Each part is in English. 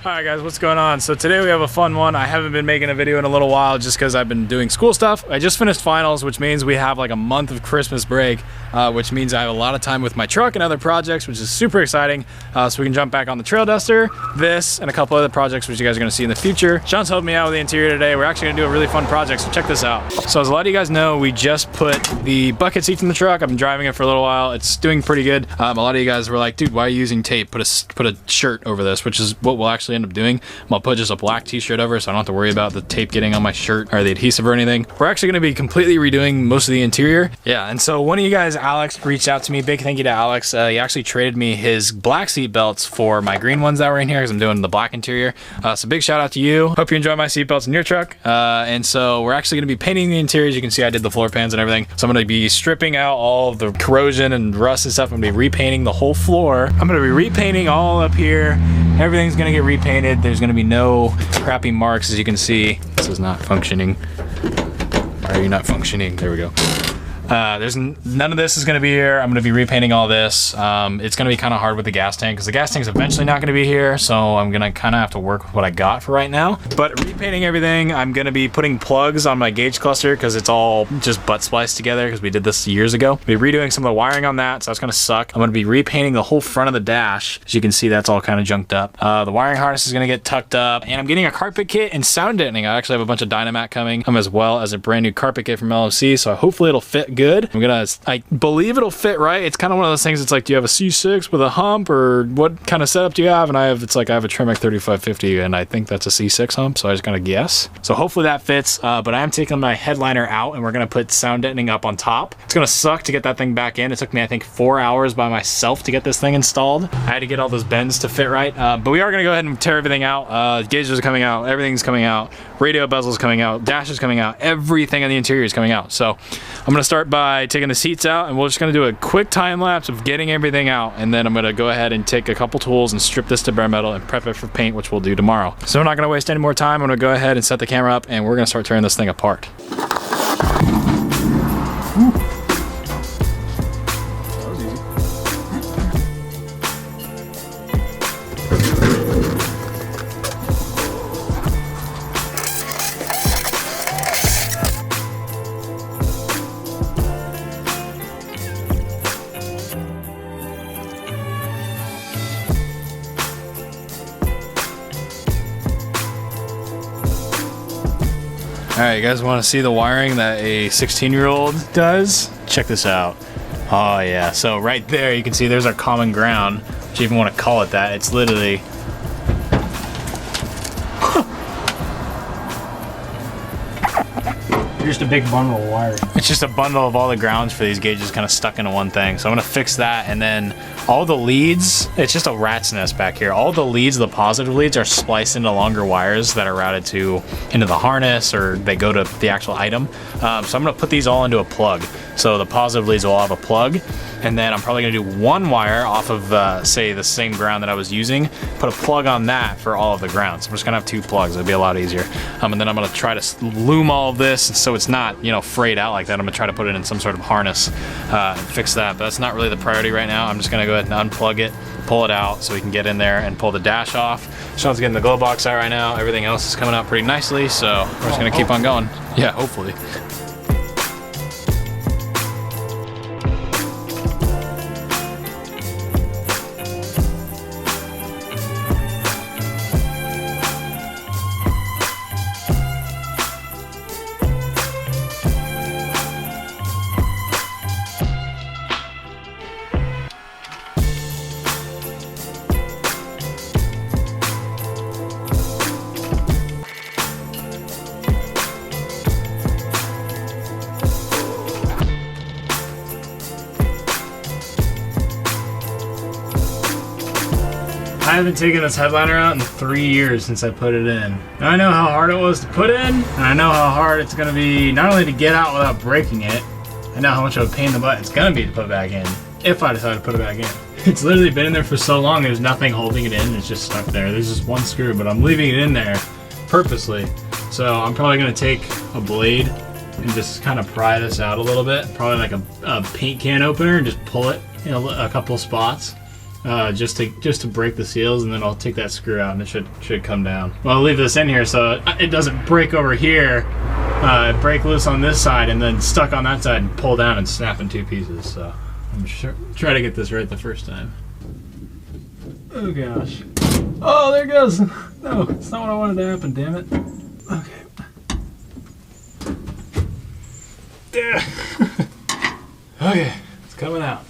Alright guys, what's going on? So today we have a fun one. I haven't been making a video in a little while just because I've been doing school stuff. I just finished finals, which means we have like a month of Christmas break, which means I have a lot of time with my truck and other projects, which is super exciting. So we can jump back on the trail duster, this, and a couple other projects which you guys are going to see in the future. Sean's helping me out with the interior today. We're actually going to do a really fun project, so check this out. So as a lot of you guys know, we just put the bucket seats in the truck. I've been driving it for a little while. It's doing pretty good. A lot of you guys were like, dude, why are you using tape? Put a shirt over this, which is what we'll actually end up doing. I'll put just a black t-shirt over so I don't have to worry about the tape getting on my shirt or the adhesive or anything. We're actually going to be completely redoing most of the interior. Yeah, and so one of you guys, Alex, reached out to me. Big thank you to Alex. He actually traded me his black seat belts for my green ones that were in here because I'm doing the black interior. So big shout out to you. Hope you enjoy my seat belts in your truck. And so we're actually going to be painting the interior. As you can see, I did the floor pans and everything. So I'm going to be stripping out all of the corrosion and rust and stuff. I'm going to be repainting the whole floor. I'm going to be repainting all up here. Everything's going to get repainted. There's going to be no crappy marks. As you can see, this is not functioning. Why are you not functioning? There we go. None of this is going to be here. I'm going to be repainting all this. It's going to be kind of hard with the gas tank because the gas tank's eventually not going to be here, so I'm going to kind of have to work with what I got for right now. But repainting everything, I'm going to be putting plugs on my gauge cluster because it's all just butt spliced together because we did this years ago. I'll be redoing some of the wiring on that, so that's going to suck. I'm going to be repainting the whole front of the dash. As you can see, that's all kind of junked up. The wiring harness is going to get tucked up, and I'm getting a carpet kit and sound deadening. I actually have a bunch of Dynamat coming, as well as a brand new carpet kit from LFC, so hopefully it'll fit good. I believe it'll fit right. It's kind of one of those things. It's like, do you have a C6 with a hump, or what kind of setup do you have? And I have a Tremec 3550, and I think that's a C6 hump, so I just gotta guess. So hopefully that fits. But I am taking my headliner out, and we're gonna put sound deadening up on top. It's gonna suck to get that thing back in. It took me, I think, 4 hours by myself to get this thing installed. I had to get all those bends to fit right. But we are gonna go ahead and tear everything out. Gauges are coming out. Everything's coming out. Radio bezel's coming out. Dash is coming out. Everything on the interior is coming out. So I'm gonna start by taking the seats out, and we're just gonna do a quick time lapse of getting everything out, and then I'm gonna go ahead and take a couple tools and strip this to bare metal and prep it for paint, which we'll do tomorrow. So I'm not gonna waste any more time. I'm gonna go ahead and set the camera up, and we're gonna start tearing this thing apart. Alright, you guys want to see the wiring that a 16-year-old does? Check this out. Oh yeah, so right there you can see there's our common ground, if you even want to call it that. It's literally just a big bundle of wire. It's just a bundle of all the grounds for these gauges kind of stuck into one thing. So I'm gonna fix that, and then all the leads, it's just a rat's nest back here. All the leads, the positive leads, are spliced into longer wires that are routed into the harness, or they go to the actual item. So I'm gonna put these all into a plug. So the positive leads will all have a plug, and then I'm probably gonna do one wire off of, say, the same ground that I was using, put a plug on that for all of the grounds. I'm just gonna have two plugs. It'll be a lot easier. And then I'm gonna try to loom all of this so it's not, you know, frayed out like that. I'm gonna try to put it in some sort of harness and fix that, but that's not really the priority right now. I'm just gonna go ahead and unplug it, pull it out so we can get in there and pull the dash off. Sean's getting the glow box out right now. Everything else is coming out pretty nicely, so we're just gonna keep on going. Yeah, hopefully. I haven't taken this headliner out in 3 years since I put it in. And I know how hard it was to put in, and I know how hard it's gonna be not only to get out without breaking it, I know how much of a pain in the butt it's gonna be to put back in, if I decide to put it back in. It's literally been in there for so long, there's nothing holding it in, it's just stuck there. There's just one screw, but I'm leaving it in there purposely. So I'm probably gonna take a blade and just kind of pry this out a little bit, probably like a paint can opener, and just pull it in a couple spots. just to break the seals, and then I'll take that screw out and it should come down. Well, I'll leave this in here so it doesn't break over here, break loose on this side, and then stuck on that side and pull down and snap in 2 pieces. So I'm sure try to get this right the first time. Oh gosh. Oh, there it goes. No, it's not what I wanted to happen, damn it. Okay. Yeah. Okay, it's coming out.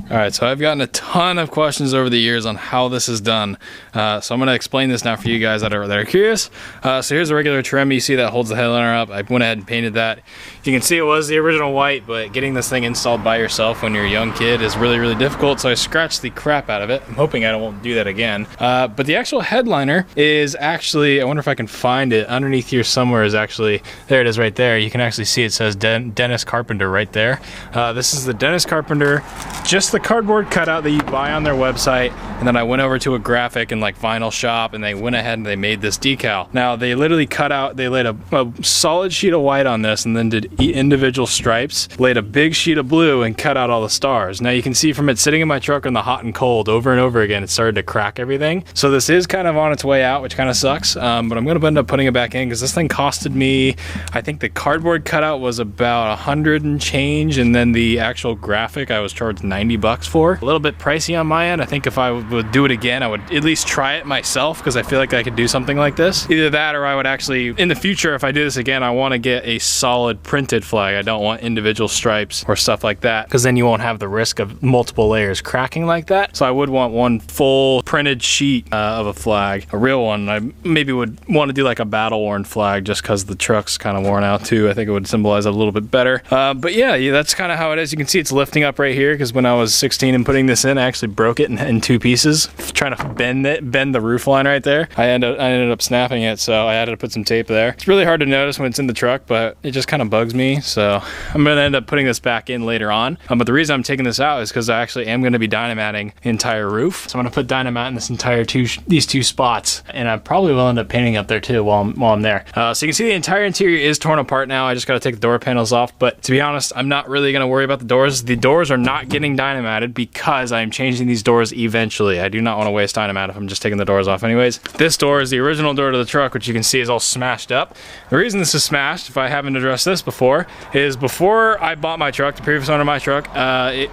All right, so I've gotten a ton of questions over the years on how this is done. So I'm gonna explain this now for you guys that are curious. So here's a regular trim. You see that holds the headliner up. I went ahead and painted that. You can see it was the original white, but getting this thing installed by yourself when you're a young kid is really, really difficult. So I scratched the crap out of it. I'm hoping I won't do that again. But the actual headliner is actually, I wonder if I can find it. Underneath here somewhere is actually, there it is right there. You can actually see it says Dennis Carpenter right there. This is the Dennis Carpenter, just the cardboard cutout that you buy on their website, and then I went over to a graphic and like vinyl shop, and they went ahead and they made this decal. Now they literally cut out, they laid a solid sheet of white on this and then did individual stripes, laid a big sheet of blue and cut out all the stars. Now you can see from it sitting in my truck in the hot and cold over and over again, it started to crack everything. So this is kind of on its way out, which kind of sucks, but I'm gonna end up putting it back in because this thing costed me, I think the cardboard cutout was about 100 and change, and then the actual graphic I was charged 90 bucks for. A little bit pricey on my end. I think if I would do it again, I would at least try it myself because I feel like I could do something like this. Either that, or I would actually, in the future, if I do this again, I want to get a solid printed flag. I don't want individual stripes or stuff like that, because then you won't have the risk of multiple layers cracking like that. So I would want one full printed sheet of a flag, a real one. I maybe would want to do like a battle worn flag just because the truck's kind of worn out too. I think it would symbolize it a little bit better. But yeah, that's kind of how it is. You can see it's lifting up right here because when I was 16 and putting this in, I actually broke it in 2 pieces, trying to bend the roof line right there. I ended up snapping it, so I had to put some tape there. It's really hard to notice when it's in the truck, but it just kind of bugs me. So I'm gonna end up putting this back in later on. But the reason I'm taking this out is because I actually am gonna be dynamatting the entire roof. So I'm gonna put dynamite in this entire these two spots, and I probably will end up painting up there too while I'm there. So you can see the entire interior is torn apart now. I just gotta take the door panels off, but to be honest, I'm not really gonna worry about the doors. The doors are not getting dynamited because I'm changing these doors eventually. I do not want to waste dynamite if I'm just taking the doors off anyways. This door is the original door to the truck, which you can see is all smashed up. The reason this is smashed, if I haven't addressed this before, is before I bought my truck, the previous owner of my truck,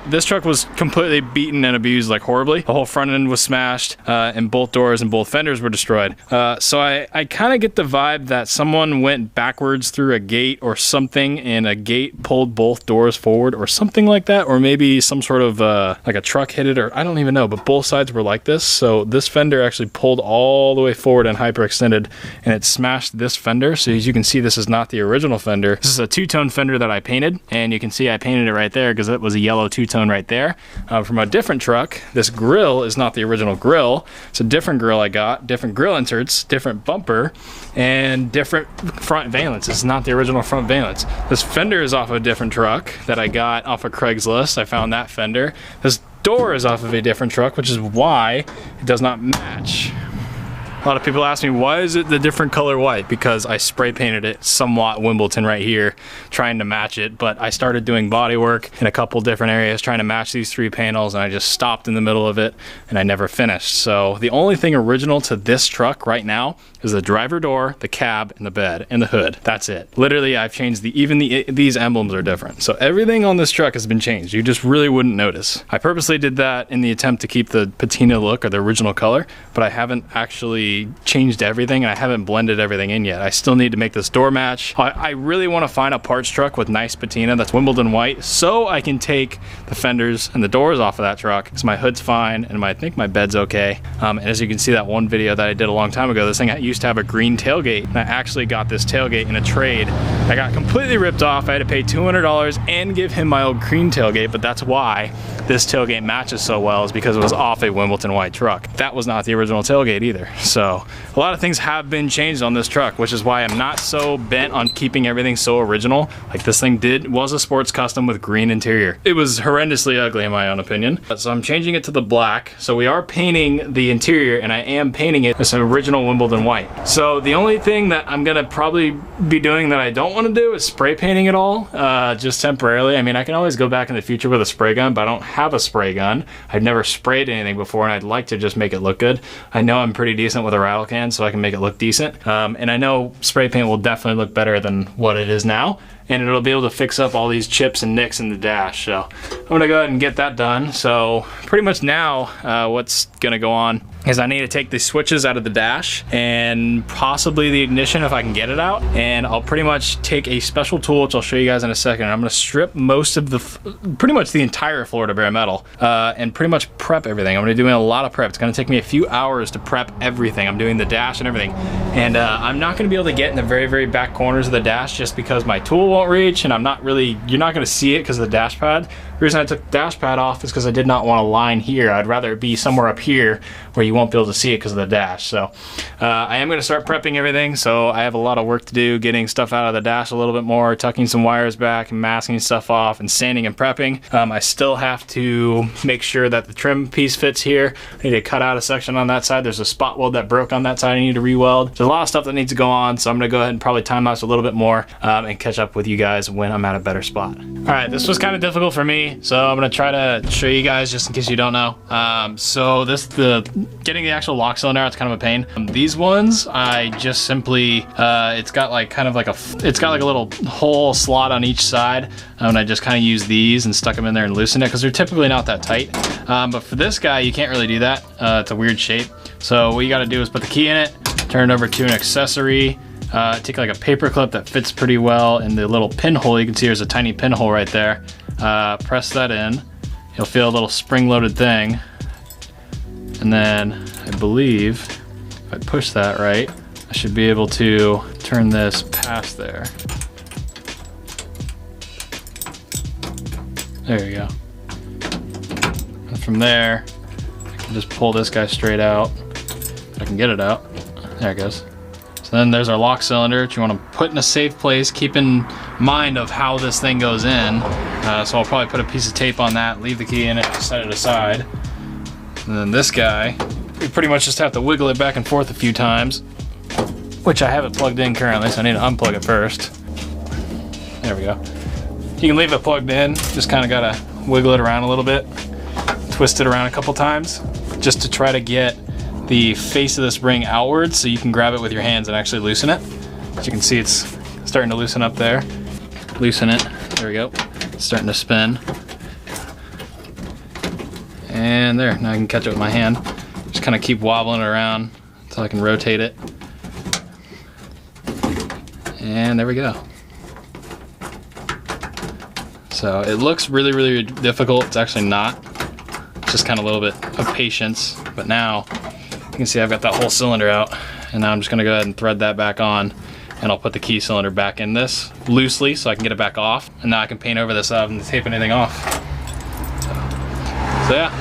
this truck was completely beaten and abused like horribly. The whole front end was smashed, and both doors and both fenders were destroyed. So I kind of get the vibe that someone went backwards through a gate or something, and a gate pulled both doors forward or something like that, or maybe some sort of like a truck hit it, or I don't even know, but both sides were like this. So this fender actually pulled all the way forward and hyperextended, and it smashed this fender. So as you can see, this is not the original fender. This is a 2-tone fender that I painted, and you can see I painted it right there because it was a yellow 2-tone right there. From a different truck, this grill is not the original grill. It's a different grill I got, different grill inserts, different bumper, and different front valence. It's not the original front valence. This fender is off of a different truck that I got off of Craigslist. I found that fender. This door is off of a different truck, which is why it does not match. A lot of people ask me, why is it the different color white? Because I spray painted it somewhat Wimbledon right here, trying to match it, but I started doing body work in a couple different areas trying to match these 3 panels, and I just stopped in the middle of it and I never finished. So the only thing original to this truck right now is the driver door, the cab, and the bed, and the hood. That's it. Literally, I've changed these emblems are different. So everything on this truck has been changed. You just really wouldn't notice. I purposely did that in the attempt to keep the patina look, or the original color, but I haven't actually changed everything, and I haven't blended everything in yet. I still need to make this door match. I really want to find a parts truck with nice patina that's Wimbledon white, so I can take the fenders and the doors off of that truck, so my hood's fine and I think my bed's okay. And as you can see, that one video that I did a long time ago, this thing used to have a green tailgate, and I actually got this tailgate in a trade. I got completely ripped off. I had to pay $200 and give him my old green tailgate, but that's why this tailgate matches so well, is because it was off a Wimbledon white truck. That was not the original original tailgate either. So a lot of things have been changed on this truck, which is why I'm not so bent on keeping everything so original. Like this thing was a sports custom with green interior. It was horrendously ugly in my own opinion. So I'm changing it to the black. So we are painting the interior, and I am painting it as an original Wimbledon white. So the only thing that I'm gonna probably be doing that I don't want to do is spray painting it all, just temporarily. I mean, I can always go back in the future with a spray gun, but I don't have a spray gun. I've never sprayed anything before, and I'd like to just make it look good. I know I'm pretty decent with a rattle can, so I can make it look decent. And I know spray paint will definitely look better than what it is now, and it'll be able to fix up all these chips and nicks in the dash. So I'm gonna go ahead and get that done. So pretty much now, what's gonna go on is I need to take the switches out of the dash and possibly the ignition if I can get it out. And I'll pretty much take a special tool, which I'll show you guys in a second. I'm gonna strip most of the, pretty much the entire floor to bare metal, and pretty much prep everything. I'm gonna be doing a lot of prep. It's gonna take me a few hours to prep everything. I'm doing the dash and everything. And I'm not gonna be able to get in the very, very back corners of the dash just because my tool won't reach, and I'm not really, you're not gonna see it because of the dash pad. The reason I took the dash pad off is because I did not want a line here. I'd rather it be somewhere up here where you won't be able to see it because of the dash. So I am going to start prepping everything. So I have a lot of work to do, getting stuff out of the dash a little bit more, tucking some wires back and masking stuff off and sanding and prepping. I still have to make sure that the trim piece fits here. I need to cut out a section on that side. There's a spot weld that broke on that side I need to re-weld. There's a lot of stuff that needs to go on, so I'm going to go ahead and probably time lapse a little bit more and catch up with you guys when I'm at a better spot. All right, this was kind of difficult for me, so I'm gonna try to show you guys just in case you don't know. So getting the actual lock cylinder out is kind of a pain. These ones, I just simply, it's got like it's got like a little hole slot on each side, and I just kind of use these and stuck them in there and loosened it because they're typically not that tight. But for this guy, you can't really do that. It's a weird shape. So what you got to do is put the key in it, turn it over to an accessory. Take like a paper clip that fits pretty well in the little pinhole. You can see there's a tiny pinhole right there. Press that in. You'll feel a little spring-loaded thing. And then I believe if I push that right, I should be able to turn this past there. There you go. And from there, I can just pull this guy straight out. I can get it out. There it goes. So then there's our lock cylinder, which you want to put in a safe place. Keep in mind of how this thing goes in. So I'll probably put a piece of tape on that, leave the key in it, set it aside. And then this guy, we pretty much just have to wiggle it back and forth a few times, which I have it plugged in currently, so I need to unplug it first. There we go. You can leave it plugged in, just kind of gotta wiggle it around a little bit, twist it around a couple times, just to try to get the face of this ring outwards so you can grab it with your hands and actually loosen it. As you can see, it's starting to loosen up there. Loosen it, there we go. It's starting to spin. And there, now I can catch it with my hand. Just kind of keep wobbling it around until I can rotate it. And there we go. So it looks really, really difficult. It's actually not. It's just kind of a little bit of patience. But now, you can see I've got that whole cylinder out, and now I'm just gonna go ahead and thread that back on, and I'll put the key cylinder back in this loosely so I can get it back off, and now I can paint over this up and tape anything off. So yeah.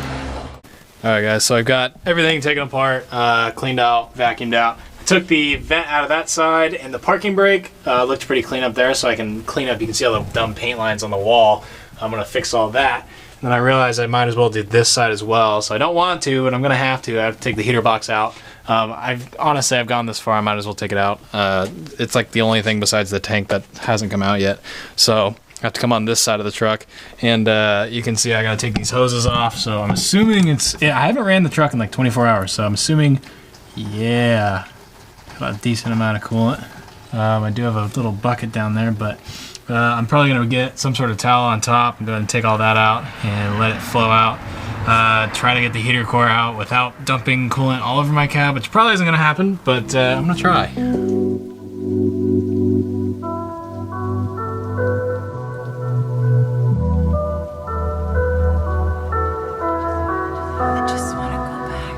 All right guys, so I've got everything taken apart, cleaned out, vacuumed out. Took the vent out of that side, and the parking brake looked pretty clean up there, so I can clean up. You can see all the dumb paint lines on the wall. I'm gonna fix all that. And then I realized I might as well do this side as well. So I don't want to, but I'm gonna have to. I have to take the heater box out. Honestly, I've gone this far, I might as well take it out. It's like the only thing besides the tank that hasn't come out yet. So I have to come on this side of the truck, and you can see I gotta take these hoses off. So I'm assuming I haven't ran the truck in like 24 hours, so I'm assuming, yeah, got a decent amount of coolant. I do have a little bucket down there, but I'm probably gonna get some sort of towel on top and go ahead and take all that out and let it flow out. Try to get the heater core out without dumping coolant all over my cab, which probably isn't gonna happen, but I'm gonna try. I just wanna go back.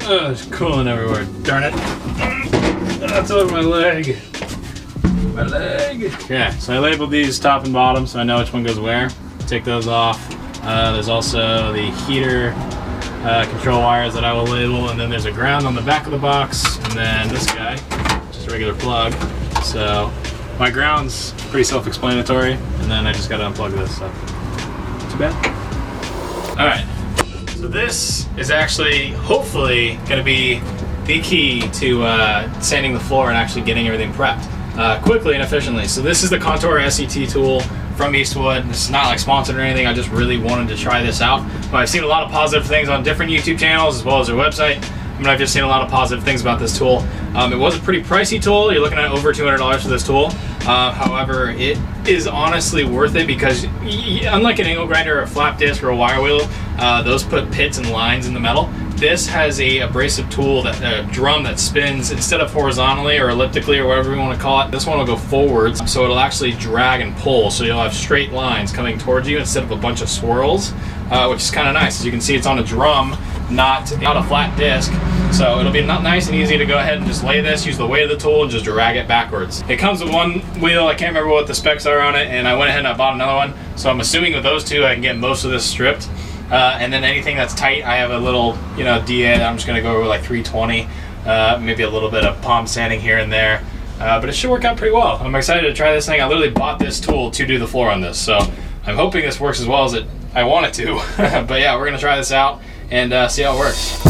Oh, there's coolant everywhere, darn it. That's over my leg. My leg. Okay, so I labeled these top and bottom so I know which one goes where. Take those off. There's also the heater control wires that I will label, and then there's a ground on the back of the box, and then this guy, just a regular plug. So my ground's pretty self-explanatory, and then I just gotta unplug this, so too bad. All right, so this is actually, hopefully, gonna be the key to sanding the floor and actually getting everything prepped quickly and efficiently. So this is the Contour SET tool from Eastwood. This is not like sponsored or anything. I just really wanted to try this out. But I've seen a lot of positive things on different YouTube channels as well as their website. I mean, I've just seen a lot of positive things about this tool. It was a pretty pricey tool. You're looking at over $200 for this tool. However, it is honestly worth it because unlike an angle grinder or a flap disc or a wire wheel, those put pits and lines in the metal. This has a abrasive tool, that a drum that spins instead of horizontally or elliptically or whatever you want to call it. This one will go forwards, so it'll actually drag and pull. So you'll have straight lines coming towards you instead of a bunch of swirls, which is kind of nice. As you can see, it's on a drum, not a flat disc. So it'll be nice and easy to go ahead and just lay this, use the weight of the tool, and just drag it backwards. It comes with one wheel. I can't remember what the specs are on it, and I went ahead and I bought another one. So I'm assuming with those two, I can get most of this stripped. And then anything that's tight, I have a little, DA that I'm just gonna go over like 320, maybe a little bit of palm sanding here and there. But it should work out pretty well. I'm excited to try this thing. I literally bought this tool to do the floor on this, so I'm hoping this works as well as I want it to. But yeah, we're gonna try this out and see how it works.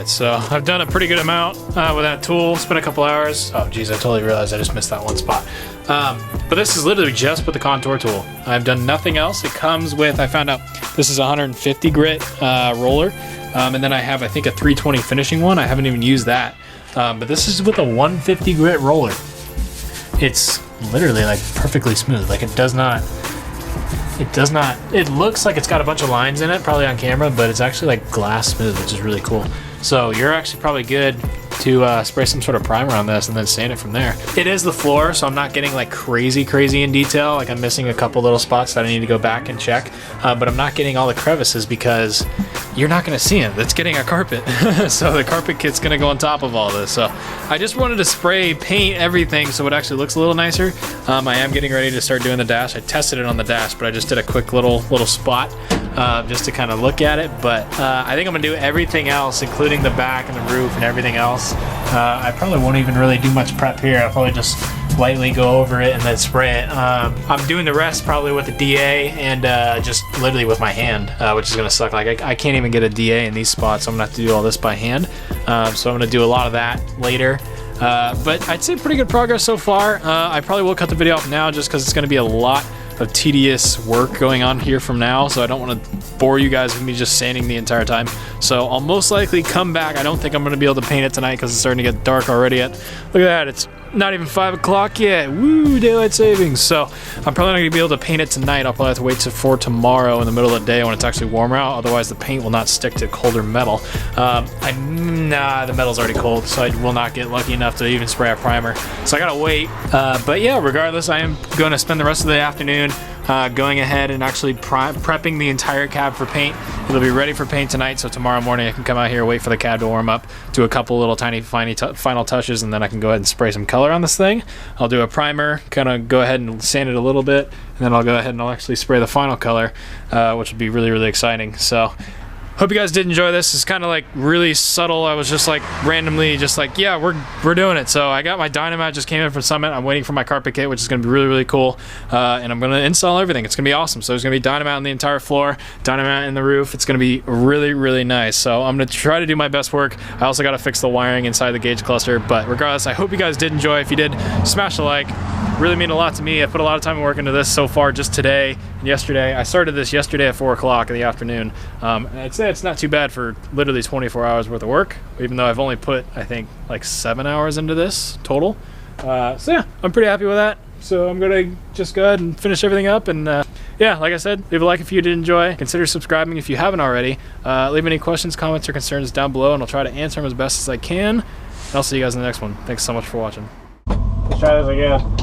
So I've done a pretty good amount with that tool. It's been a couple hours. Oh geez, I totally realized I just missed that one spot. But this is literally just with the contour tool. I've done nothing else. It comes with, I found out this is a 150 grit roller. And then I have, I think, a 320 finishing one. I haven't even used that. But this is with a 150 grit roller. It's literally like perfectly smooth. Like it does not, it looks like it's got a bunch of lines in it, probably on camera, but it's actually like glass smooth, which is really cool. So you're actually probably good to spray some sort of primer on this and then sand it from there. It is the floor, so I'm not getting like crazy in detail. Like I'm missing a couple little spots that I need to go back and check, but I'm not getting all the crevices because you're not gonna see them. That's getting a carpet. So the carpet kit's gonna go on top of all this. So I just wanted to spray paint everything so it actually looks a little nicer. I am getting ready to start doing the dash. I tested it on the dash, but I just did a quick little spot just to kind of look at it. But I think I'm gonna do everything else, including the back and the roof and everything else. I probably won't even really do much prep here. I'll probably just lightly go over it and then spray it. I'm doing the rest probably with the DA and just literally with my hand, which is gonna suck. Like I can't even get a DA in these spots, so I'm gonna have to do all this by hand. So I'm gonna do a lot of that later. But I'd say pretty good progress so far. I probably will cut the video off now just because it's gonna be a lot of tedious work going on here from now, so I don't want to bore you guys with me just sanding the entire time. So I'll most likely come back. I don't think I'm going to be able to paint it tonight because it's starting to get dark already. Look at that, it's not even 5 o'clock yet. Woo, daylight savings. So I'm probably not going to be able to paint it tonight. I'll probably have to wait for tomorrow in the middle of the day when it's actually warmer out. Otherwise the paint will not stick to colder metal. Nah, the metal's already cold, so I will not get lucky enough to even spray a primer. So I gotta wait. But yeah, regardless, I am going to spend the rest of the afternoon going ahead and actually prepping the entire cab for paint. It'll be ready for paint tonight, so tomorrow morning I can come out here, wait for the cab to warm up, do a couple little tiny final touches, and then I can go ahead and spray some color on this thing. I'll do a primer, kind of go ahead and sand it a little bit, and then I'll go ahead and I'll actually spray the final color, which will be really exciting. So hope you guys did enjoy this. It's kind of like really subtle. I was just like randomly just like, yeah, we're doing it. So I got my Dynamat, just came in from Summit. I'm waiting for my carpet kit, which is gonna be really cool. And I'm gonna install everything. It's gonna be awesome. So there's gonna be Dynamat on the entire floor, Dynamat in the roof. It's gonna be really nice. So I'm gonna try to do my best work. I also gotta fix the wiring inside the gauge cluster. But regardless, I hope you guys did enjoy. If you did, smash a like. really mean a lot to me. I put a lot of time and work into this so far just today and yesterday. I started this yesterday at 4 o'clock in the afternoon. And I'd say it's not too bad for literally 24 hours worth of work, even though I've only put, I think, like 7 hours into this total. So yeah, I'm pretty happy with that. So I'm gonna just go ahead and finish everything up, and yeah, like I said, leave a like if you did enjoy. Consider subscribing if you haven't already. Leave any questions, comments, or concerns down below, and I'll try to answer them as best as I can. And I'll see you guys in the next one. Thanks so much for watching. Let's try this again.